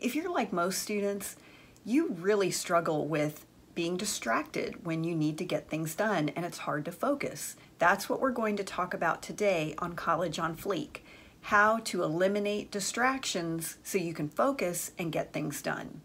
If you're like most students, you really struggle with being distracted when you need to get things done and it's hard to focus. That's what we're going to talk about today on College on Fleek, how to eliminate distractions so you can focus and get things done.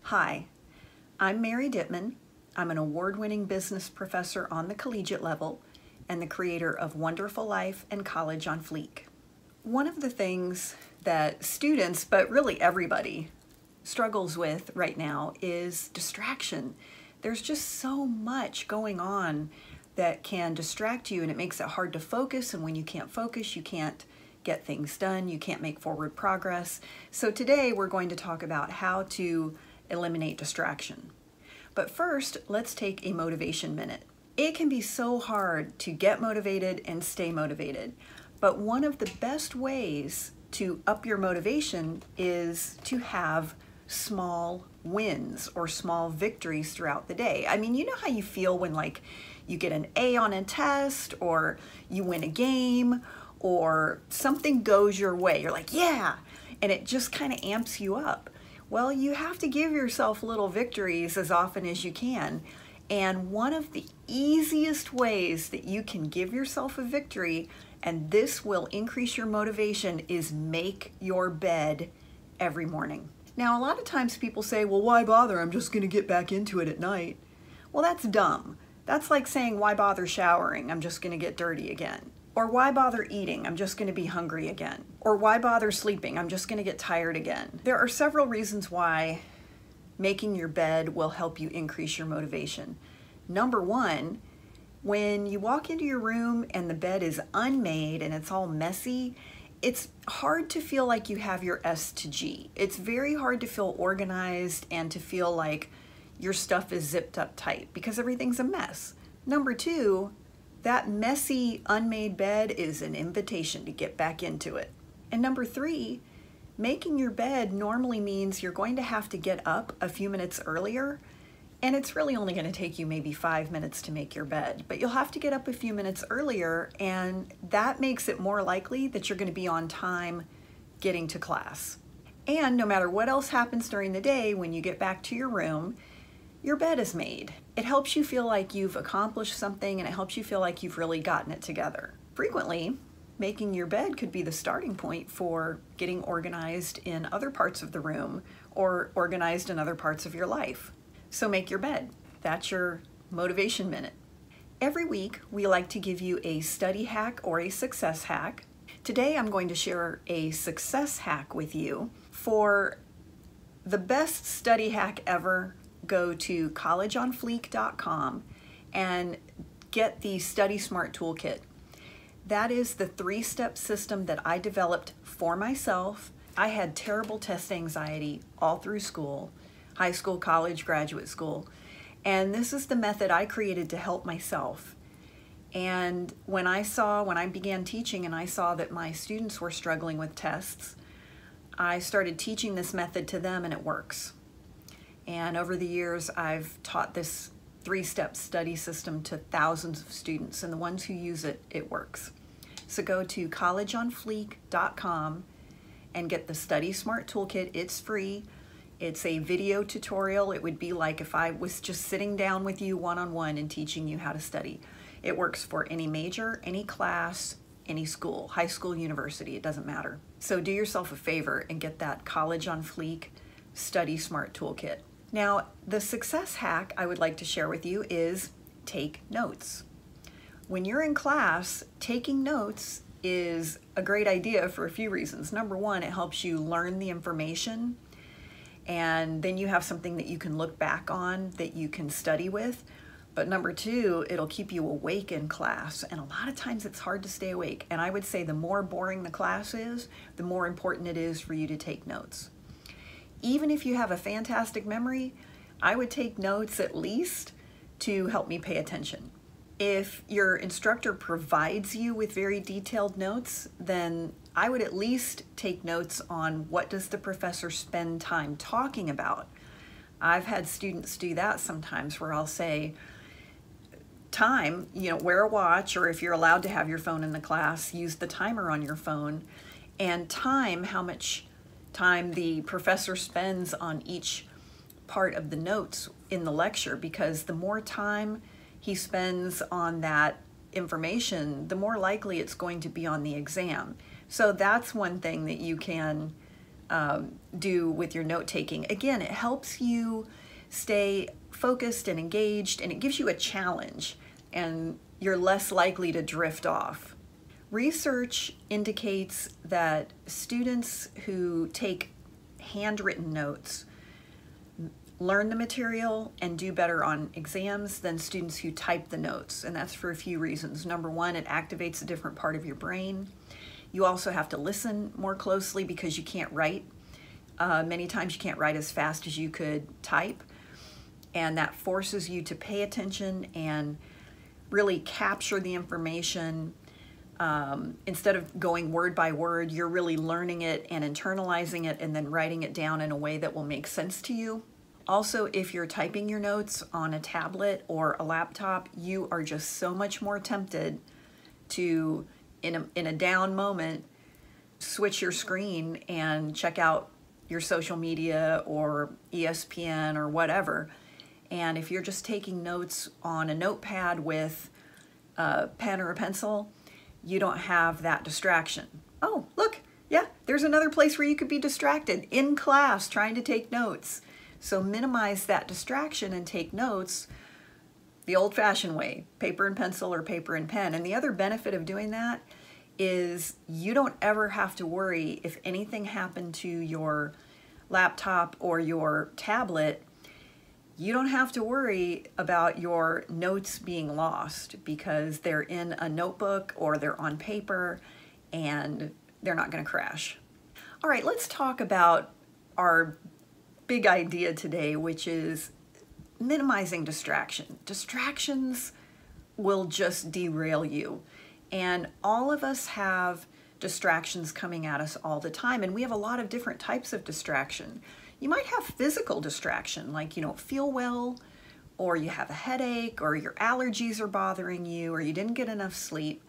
Hi, I'm Mary Dittman. I'm an award-winning business professor on the collegiate level and the creator of Wonderful Life and College on Fleek. One of the things that students, but really everybody, struggles with right now is distraction. There's just so much going on that can distract you and it makes it hard to focus, and when you can't focus, you can't get things done, you can't make forward progress. So today we're going to talk about how to eliminate distraction. But first, let's take a motivation minute. It can be so hard to get motivated and stay motivated, but one of the best ways to up your motivation is to have small wins or small victories throughout the day. I mean, you know how you feel when you get an A on a test, or you win a game, or something goes your way. You're like, yeah, and it just kind of amps you up. Well, you have to give yourself little victories as often as you can. And one of the easiest ways that you can give yourself a victory, and this will increase your motivation, is make your bed every morning. Now, a lot of times people say, well, why bother? I'm just going to get back into it at night. Well, that's dumb. That's like saying, why bother showering? I'm just going to get dirty again. Or why bother eating? I'm just going to be hungry again. Or why bother sleeping? I'm just going to get tired again. There are several reasons why making your bed will help you increase your motivation. Number one, when you walk into your room and the bed is unmade and it's all messy, it's hard to feel like you have your S to G. It's very hard to feel organized and to feel like your stuff is zipped up tight because everything's a mess. Number two, that messy, unmade bed is an invitation to get back into it. And number three, making your bed normally means you're going to have to get up a few minutes earlier, and it's really only going to take you maybe 5 minutes to make your bed, but you'll have to get up a few minutes earlier, and that makes it more likely that you're going to be on time getting to class. And no matter what else happens during the day, when you get back to your room, your bed is made. It helps you feel like you've accomplished something, and it helps you feel like you've really gotten it together. Frequently, making your bed could be the starting point for getting organized in other parts of the room or organized in other parts of your life. So make your bed. That's your motivation minute. Every week, we like to give you a study hack or a success hack. Today, I'm going to share a success hack with you. For the best study hack ever, go to collegeonfleek.com and get the Study Smart Toolkit. That is the 3-step system that I developed for myself. I had terrible test anxiety all through school, high school, college, graduate school, and this is the method I created to help myself. And when I began teaching and I saw that my students were struggling with tests, I started teaching this method to them, and it works. And over the years, I've taught this 3-step study system to thousands of students, and the ones who use it, it works. So go to collegeonfleek.com and get the Study Smart Toolkit. It's free. It's a video tutorial. It would be like if I was just sitting down with you one-on-one and teaching you how to study. It works for any major, any class, any school, high school, university, it doesn't matter. So do yourself a favor and get that College on Fleek Study Smart Toolkit. Now, the success hack I would like to share with you is take notes. When you're in class, taking notes is a great idea for a few reasons. Number one, it helps you learn the information, and then you have something that you can look back on that you can study with. But number two, it'll keep you awake in class, and a lot of times it's hard to stay awake. And I would say the more boring the class is, the more important it is for you to take notes. Even if you have a fantastic memory, I would take notes at least to help me pay attention. If your instructor provides you with very detailed notes, then I would at least take notes on what does the professor spend time talking about. I've had students do that sometimes where I'll say, time, wear a watch, or if you're allowed to have your phone in the class, use the timer on your phone, and time, how much time the professor spends on each part of the notes in the lecture, because the more time he spends on that information, the more likely it's going to be on the exam. So that's one thing that you can do with your note taking. Again, it helps you stay focused and engaged, and it gives you a challenge, and you're less likely to drift off. Research indicates that students who take handwritten notes learn the material and do better on exams than students who type the notes, and that's for a few reasons. Number one, it activates a different part of your brain. You also have to listen more closely because you can't write. Many times you can't write as fast as you could type, and that forces you to pay attention and really capture the information. Instead of going word by word, you're really learning it and internalizing it and then writing it down in a way that will make sense to you. Also, if you're typing your notes on a tablet or a laptop, you are just so much more tempted to, in a down moment, switch your screen and check out your social media or ESPN or whatever. And if you're just taking notes on a notepad with a pen or a pencil, you don't have that distraction. Oh, look, yeah, there's another place where you could be distracted, in class trying to take notes. So minimize that distraction and take notes the old-fashioned way, paper and pencil or paper and pen. And the other benefit of doing that is you don't ever have to worry if anything happened to your laptop or your tablet. You don't have to worry about your notes being lost because they're in a notebook or they're on paper and they're not going to crash. All right, let's talk about our big idea today, which is minimizing distraction. Distractions will just derail you. And all of us have distractions coming at us all the time, and we have a lot of different types of distraction. You might have physical distraction, like you don't feel well, or you have a headache, or your allergies are bothering you, or you didn't get enough sleep.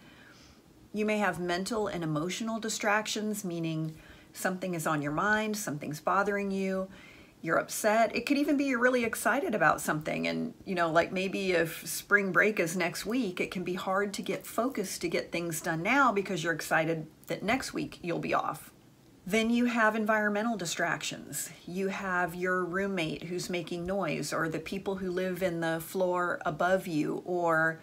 You may have mental and emotional distractions, meaning something is on your mind, something's bothering you, you're upset. It could even be you're really excited about something, and like maybe if spring break is next week, it can be hard to get focused to get things done now because you're excited that next week you'll be off. Then you have environmental distractions. You have your roommate who's making noise, or the people who live in the floor above you, or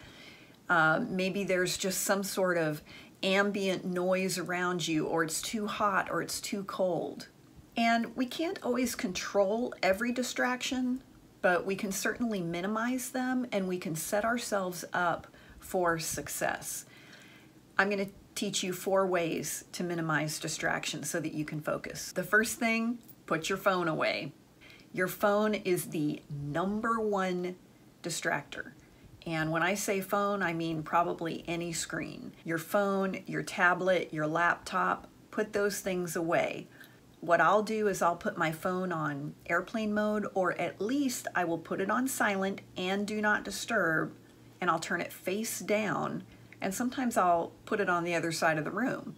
maybe there's just some sort of ambient noise around you, or it's too hot or it's too cold. And we can't always control every distraction, but we can certainly minimize them, and we can set ourselves up for success. I'm going to teach you 4 ways to minimize distractions so that you can focus. The first thing, put your phone away. Your phone is the #1 distractor. And when I say phone, I mean probably any screen. Your phone, your tablet, your laptop, put those things away. What I'll do is I'll put my phone on airplane mode, or at least I will put it on silent and do not disturb, and I'll turn it face down, and sometimes I'll put it on the other side of the room.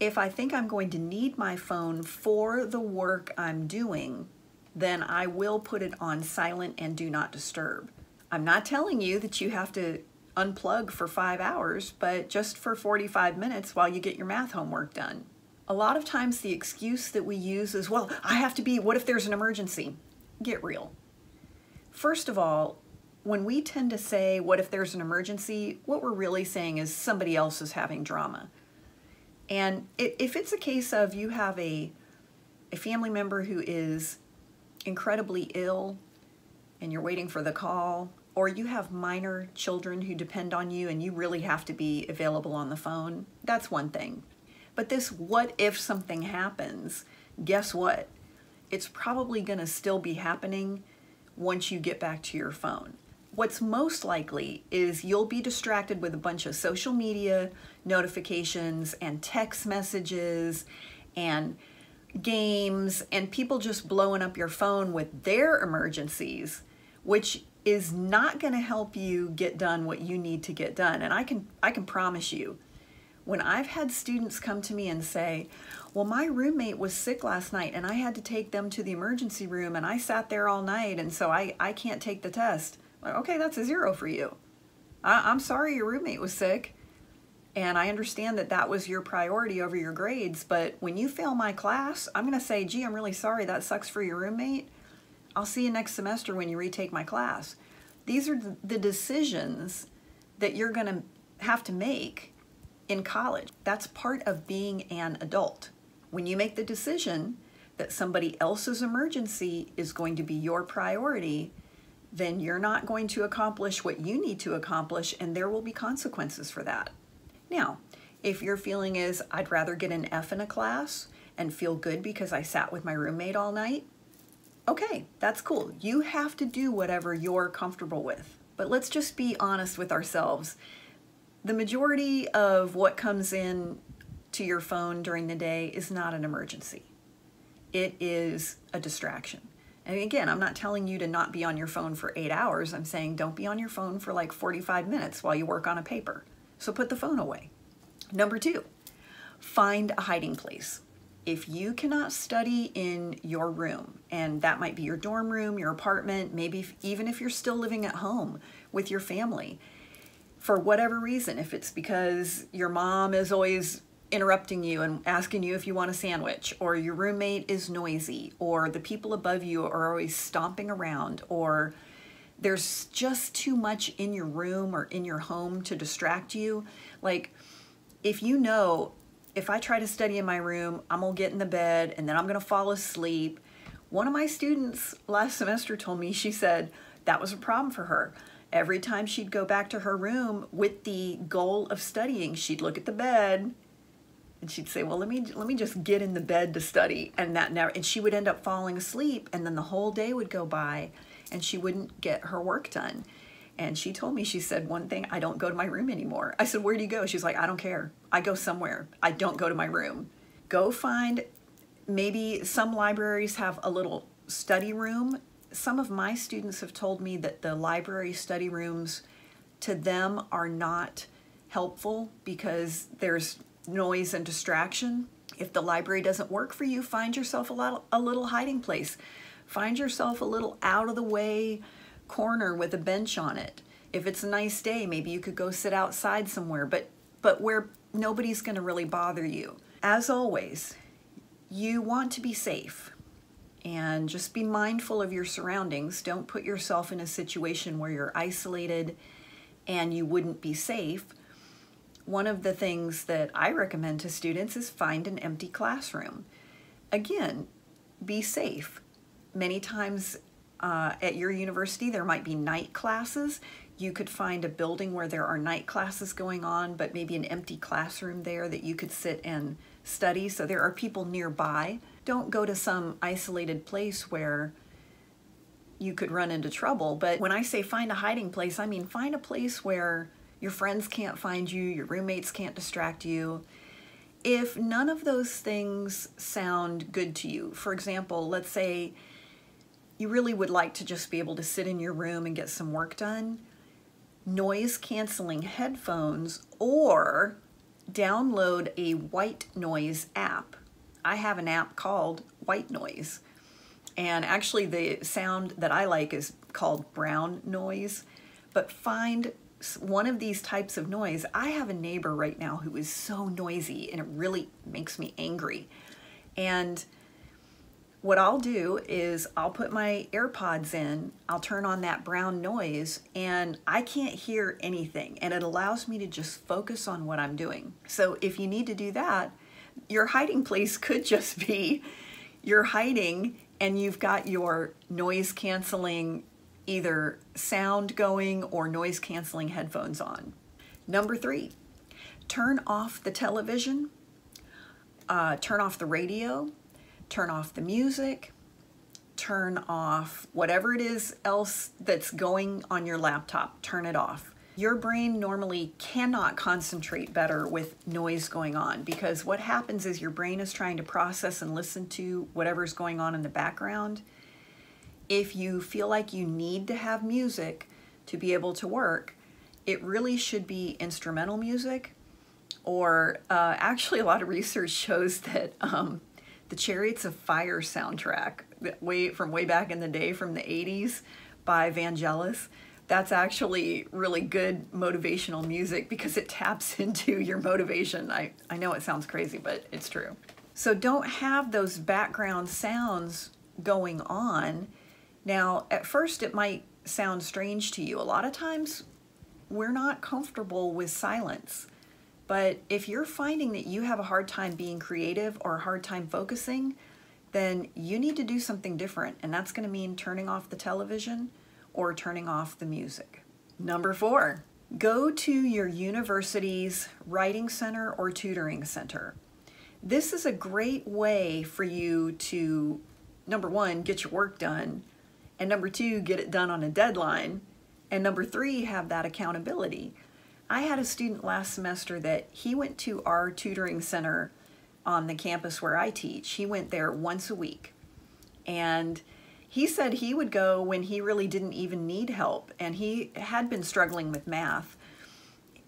If I think I'm going to need my phone for the work I'm doing, then I will put it on silent and do not disturb. I'm not telling you that you have to unplug for 5 hours, but just for 45 minutes while you get your math homework done. A lot of times the excuse that we use is, well, I have to be, what if there's an emergency? Get real. First of all, when we tend to say, what if there's an emergency, what we're really saying is somebody else is having drama. And if it's a case of you have a family member who is incredibly ill and you're waiting for the call, or you have minor children who depend on you and you really have to be available on the phone, that's one thing. But this what if something happens, guess what? It's probably going to still be happening once you get back to your phone. what's most likely is you'll be distracted with a bunch of social media notifications and text messages and games and people just blowing up your phone with their emergencies, which is not going to help you get done what you need to get done. And I can promise you, when I've had students come to me and say, well, my roommate was sick last night and I had to take them to the emergency room and I sat there all night and so I can't take the test. Like, okay, that's a 0 for you. I'm sorry your roommate was sick. And I understand that that was your priority over your grades, but when you fail my class, I'm going to say, gee, I'm really sorry, that sucks for your roommate. I'll see you next semester when you retake my class. These are the decisions that you're going to have to make in college. That's part of being an adult. When you make the decision that somebody else's emergency is going to be your priority, then you're not going to accomplish what you need to accomplish, and there will be consequences for that. Now, if your feeling is, I'd rather get an F in a class and feel good because I sat with my roommate all night, okay, that's cool. You have to do whatever you're comfortable with. But let's just be honest with ourselves. The majority of what comes in to your phone during the day is not an emergency. It is a distraction. And again, I'm not telling you to not be on your phone for 8 hours. I'm saying don't be on your phone for like 45 minutes while you work on a paper. So put the phone away. Number 2, find a hiding place. If you cannot study in your room, and that might be your dorm room, your apartment, maybe even if you're still living at home with your family, for whatever reason, if it's because your mom is always interrupting you and asking you if you want a sandwich, or your roommate is noisy, or the people above you are always stomping around, or there's just too much in your room or in your home to distract you. Like, if you know, if I try to study in my room, I'm gonna get in the bed and then I'm gonna fall asleep. One of my students last semester told me, she said that was a problem for her. Every time she'd go back to her room with the goal of studying, she'd look at the bed and she'd say, well, let me just get in the bed to study. And she would end up falling asleep, and then the whole day would go by and she wouldn't get her work done. And she told me, she said, one thing, I don't go to my room anymore. I said, where do you go? She's like, I don't care. I go somewhere. I don't go to my room. Go find, maybe some libraries have a little study room. Some of my students have told me that the library study rooms to them are not helpful because there's noise and distraction. If the library doesn't work for you, find yourself a little hiding place. Find yourself a little out of the way corner with a bench on it. If it's a nice day, maybe you could go sit outside somewhere, but where nobody's going to really bother you. As always, you want to be safe and just be mindful of your surroundings. Don't put yourself in a situation where you're isolated and you wouldn't be safe. One of the things that I recommend to students is find an empty classroom. Again, be safe. Many times at your university, there might be night classes. You could find a building where there are night classes going on, but maybe an empty classroom there that you could sit and study. So there are people nearby. Don't go to some isolated place where you could run into trouble. But when I say find a hiding place, I mean find a place where your friends can't find you, your roommates can't distract you. If none of those things sound good to you, for example, let's say you really would like to just be able to sit in your room and get some work done, noise canceling headphones or download a white noise app. I have an app called White Noise, and actually the sound that I like is called brown noise, but find one of these types of noise. I have a neighbor right now who is so noisy and it really makes me angry. And what I'll do is I'll put my AirPods in, I'll turn on that brown noise, and I can't hear anything. And it allows me to just focus on what I'm doing. So if you need to do that, your hiding place could just be you're hiding and you've got your noise canceling either sound going or noise canceling headphones on. Number 3, turn off the television, turn off the radio, turn off the music, turn off whatever it is else that's going on your laptop. Turn it off. Your brain normally cannot concentrate better with noise going on, because what happens is your brain is trying to process and listen to whatever's going on in the background. If you feel like you need to have music to be able to work, it really should be instrumental music, or actually a lot of research shows that the Chariots of Fire soundtrack, from way back in the day, from the 80s by Vangelis, that's actually really good motivational music because it taps into your motivation. I know it sounds crazy, but it's true. So don't have those background sounds going on. Now, at first it might sound strange to you. A lot of times we're not comfortable with silence. But if you're finding that you have a hard time being creative or a hard time focusing, then you need to do something different. And that's going to mean turning off the television or turning off the music. Number 4, go to your university's writing center or tutoring center. This is a great way for you to, number 1, get your work done, and number 2, get it done on a deadline, and number 3, have that accountability. I had a student last semester that he went to our tutoring center on the campus where I teach. He went there once a week, and he said he would go when he really didn't even need help, and he had been struggling with math,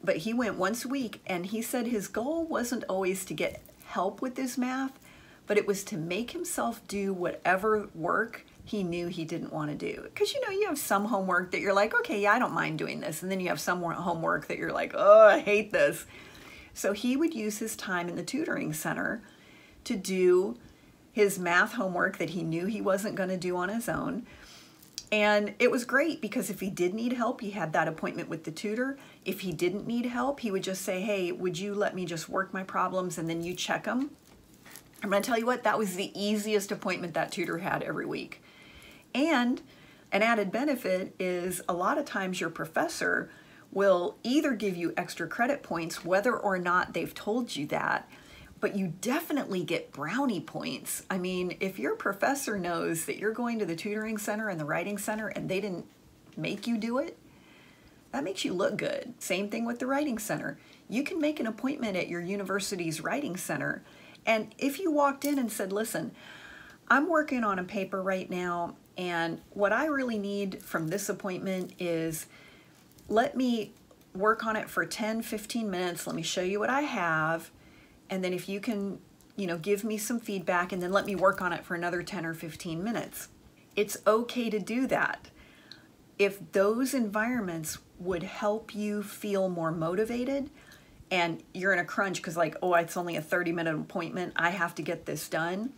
but he went once a week, and he said his goal wasn't always to get help with his math, but it was to make himself do whatever work he knew he didn't want to do. Because, you know, you have some homework that you're like, okay, yeah, I don't mind doing this, and then you have some homework that you're like, oh, I hate this. So he would use his time in the tutoring center to do his math homework that he knew he wasn't going to do on his own. And it was great because if he did need help, he had that appointment with the tutor. If he didn't need help, he would just say, hey, would you let me just work my problems and then you check them? I'm going to tell you what, that was the easiest appointment that tutor had every week. And an added benefit is a lot of times your professor will either give you extra credit points, whether or not they've told you that, but you definitely get brownie points. I mean, if your professor knows that you're going to the tutoring center and the writing center and they didn't make you do it, that makes you look good. Same thing with the writing center. You can make an appointment at your university's writing center, and if you walked in and said, listen, I'm working on a paper right now, and what I really need from this appointment is let me work on it for 10-15 minutes. Let me show you what I have. And then if you can, you know, give me some feedback and then let me work on it for another 10 or 15 minutes. It's okay to do that. If those environments would help you feel more motivated and you're in a crunch because like, oh, it's only a 30-minute appointment, I have to get this done,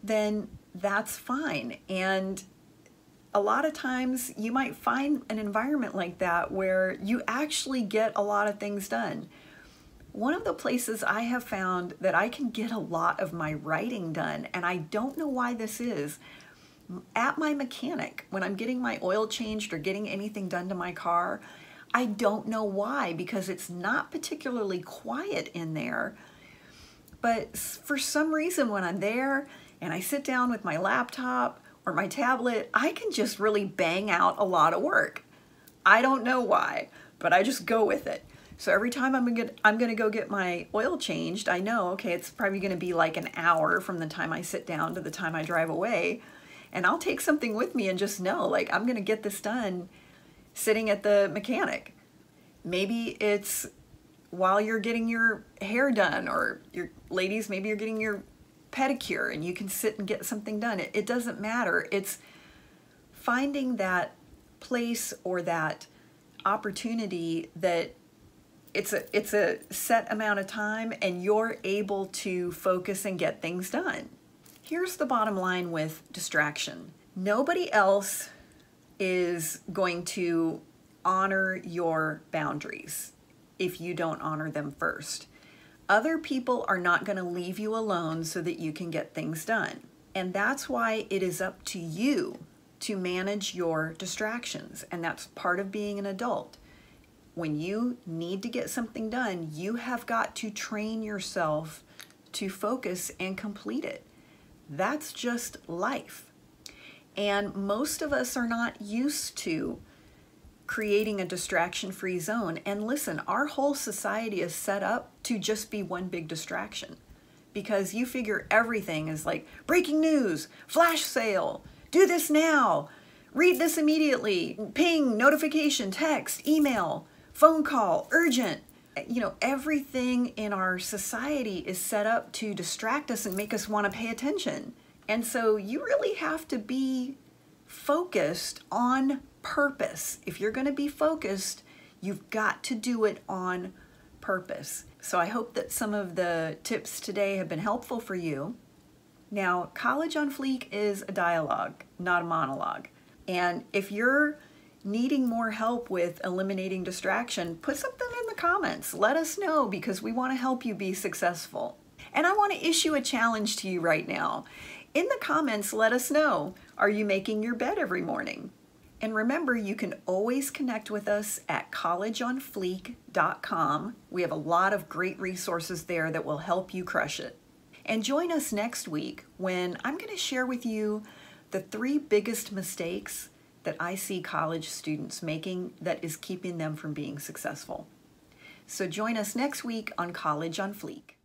then that's fine. And a lot of times you might find an environment like that where you actually get a lot of things done. One of the places I have found that I can get a lot of my writing done, and I don't know why this is, at my mechanic, when I'm getting my oil changed or getting anything done to my car, I don't know why, because it's not particularly quiet in there. But for some reason when I'm there and I sit down with my laptop or my tablet, I can just really bang out a lot of work. I don't know why, but I just go with it. So every time I'm gonna go get my oil changed, I know, okay, it's probably gonna be like an hour from the time I sit down to the time I drive away. And I'll take something with me and just know, like, I'm gonna get this done sitting at the mechanic. Maybe it's while you're getting your hair done, or your ladies, maybe you're getting your pedicure and you can sit and get something done. It doesn't matter. It's finding that place or that opportunity that it's a set amount of time and you're able to focus and get things done. Here's the bottom line with distraction. Nobody else is going to honor your boundaries if you don't honor them first. Other people are not going to leave you alone so that you can get things done. And that's why it is up to you to manage your distractions. And that's part of being an adult. When you need to get something done, you have got to train yourself to focus and complete it. That's just life. And most of us are not used to creating a distraction-free zone. And listen, our whole society is set up to just be one big distraction, because you figure everything is like breaking news, flash sale, do this now, read this immediately, ping, notification, text, email, phone call, urgent. You know, everything in our society is set up to distract us and make us want to pay attention. And so you really have to be focused on purpose. If you're going to be focused, you've got to do it on purpose. So I hope that some of the tips today have been helpful for you. Now, College on Fleek is a dialogue, not a monologue. And if you're needing more help with eliminating distraction, put something in the comments. Let us know, because we want to help you be successful. And I want to issue a challenge to you right now. In the comments, let us know, are you making your bed every morning? And remember, you can always connect with us at collegeonfleek.com. We have a lot of great resources there that will help you crush it. And join us next week when I'm going to share with you the 3 biggest mistakes that I see college students making that is keeping them from being successful. So join us next week on College on Fleek.